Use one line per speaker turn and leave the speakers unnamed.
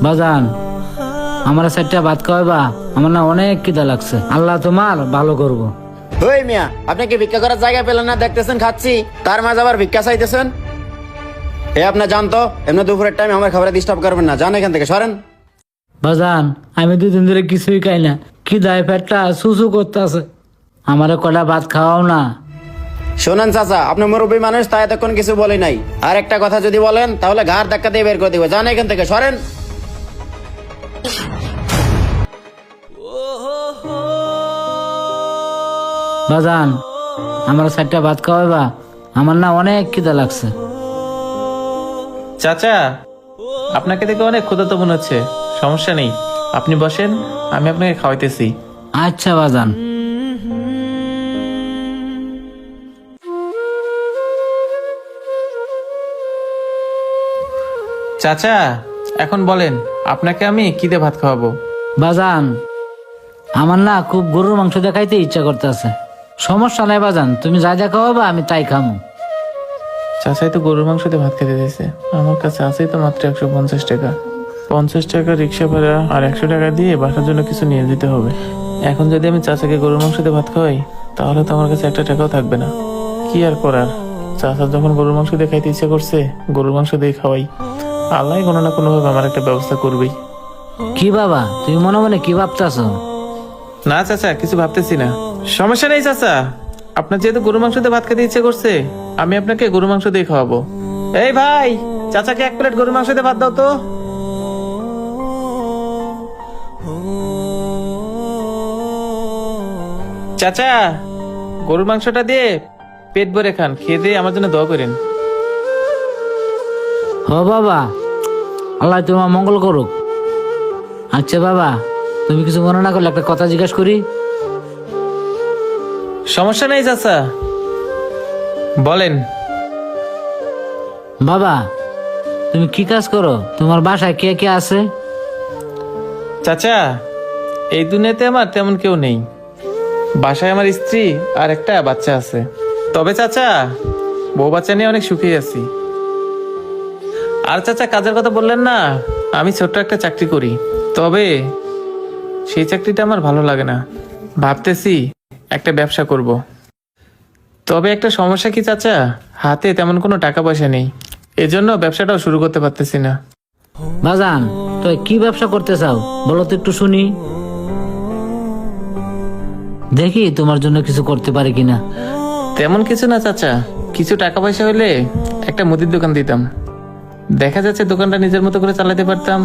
বাজান, আমার চারটা ভাত খাওয়াবা, আমার না অনেক খিদা লাগছে। আল্লাহ তোমার ভালো করবো।
ওই মিয়া, আপনি কি ভিক্ষা করার জায়গা পেলেন না? দেখতেছেন খাচ্ছি, তার মাঝে আবার ভিক্ষা চাইতেছেন। আপনি জানতো এমনি দুপুরের টাইম আমার খাবারে ডিস্টার্ব করবেন না, যান এখান থেকে, সরেন।
বাজান, আমি 2 দিন ধরে কিছুই খাই না, খিদায় পেটটা সুসু করতেছে, আমারে কটা ভাত খাওয়াও না।
শোনেন চাচা, আপনি মুরব্বী মানুষ, তাই এতক্ষণ কিছু বলি নাই। আর একটা কথা যদি বলেন তাহলে ঘাড় ধাক্কা দিয়ে বের করে দিব, যান এখান থেকে, সরেন।
বাজান, আমার চারটা ভাত খাওয়াবা, আমার না অনেক খিদা লাগছে।
চাচা, আপনাকে দেখে অনেক ক্ষুধার্ত মনে হচ্ছে। সমস্যা নেই, আপনি বসেন, আমি আপনাকে খাওয়াইতেছি।
আচ্ছা বাজান।
চাচা, এখন বলেন আপনাকে আমি কি দিয়ে ভাত খাওয়াবো?
বাজান, আমার না খুব গরুর মাংস দেখাইতে ইচ্ছা করতেছে। সমস্যা নাই বাজান, তুমি যা যা খাওয়াবা আমি তাই খামু।
চাচাই তো গরুর মাংস দিয়ে ভাত খেতে দিয়েছে, আমার কাছে আছেই তো মাত্র 150 টাকা। 50 টাকা রিক্সা ভাড়া আর 100 টাকা দিয়ে বাসার জন্য কিছু নিয়ে যেতে হবে। এখন যদি আমি চাচাকে গরুর মাংস দিয়ে ভাত খাওয়াই, তাহলে তো আমার কাছে 1 টাকাও থাকবে না। কি আর করার, চাচা যখন গরুর মাংস দিয়ে খাইতে ইচ্ছা করছে, গরুর মাংস দিয়ে খাওয়াই। আল্লাহ কোনো না কোনো ভাবে আমার একটা ব্যবস্থা করবেই।
কি বাবা, তুমি মনে মনে কি ভাবতেছ?
না চাচা, কিছু ভাবতেছি না। সমস্যা নেই চাচা, আপনার যেহেতু গরু মাংস দিয়ে ভাত খেতে ইচ্ছে করছে, আমি আপনাকে গরু মাংস দিয়ে খাওয়াবো। এই ভাই, চাচাকে 1 প্লেট গরু মাংস দিয়ে ভাত দাও তো। চাচা, গরুর মাংসটা দিয়ে পেট ভরে খান, খেয়ে দিয়ে আমার জন্য দোয়া করেন।
হ বাবা, আল্লাহ তোমার মঙ্গল করুক। আচ্ছা বাবা, তুমি কিছু মনে না করলে একটা কথা জিজ্ঞাসা করি?
সমস্যা নেই চাচা, বলেন।
বাবা, তুমি কি কাজ করো? তোমার বাসায় কে কে আছে?
চাচা, এই দুনিয়াতে আমার তেমন কেউ নেই। বাসায় আমার স্ত্রী আর একটা বাচ্চা আছে। তবে চাচা, বউ বাচ্চা নিয়ে অনেক সুখী আছি। আর চাচা, কাজের কথা বললেন না, আমি ছোট্ট একটা চাকরি করি, তবে সেই চাকরিটা আমার ভালো লাগে না। ভাবতেছি একটা ব্যবসা করব। তবে একটা সমস্যা কি চাচা, হাতে তেমন কোনো টাকা পয়সা নেই, এজন্য ব্যবসাটাও শুরু করতে পারতেছি না।
বাজান, তো কি ব্যবসা করতে চাও বলো তো একটু শুনি, দেখি তোমার জন্য কিছু করতে পারি কিনা।
তেমন কিছু না চাচা, কিছু টাকা পয়সা হলে একটা মুদির দোকান দিতাম। দেখা যাচ্ছে দোকানটা নিজের মতো করে চালাতে পারতাম।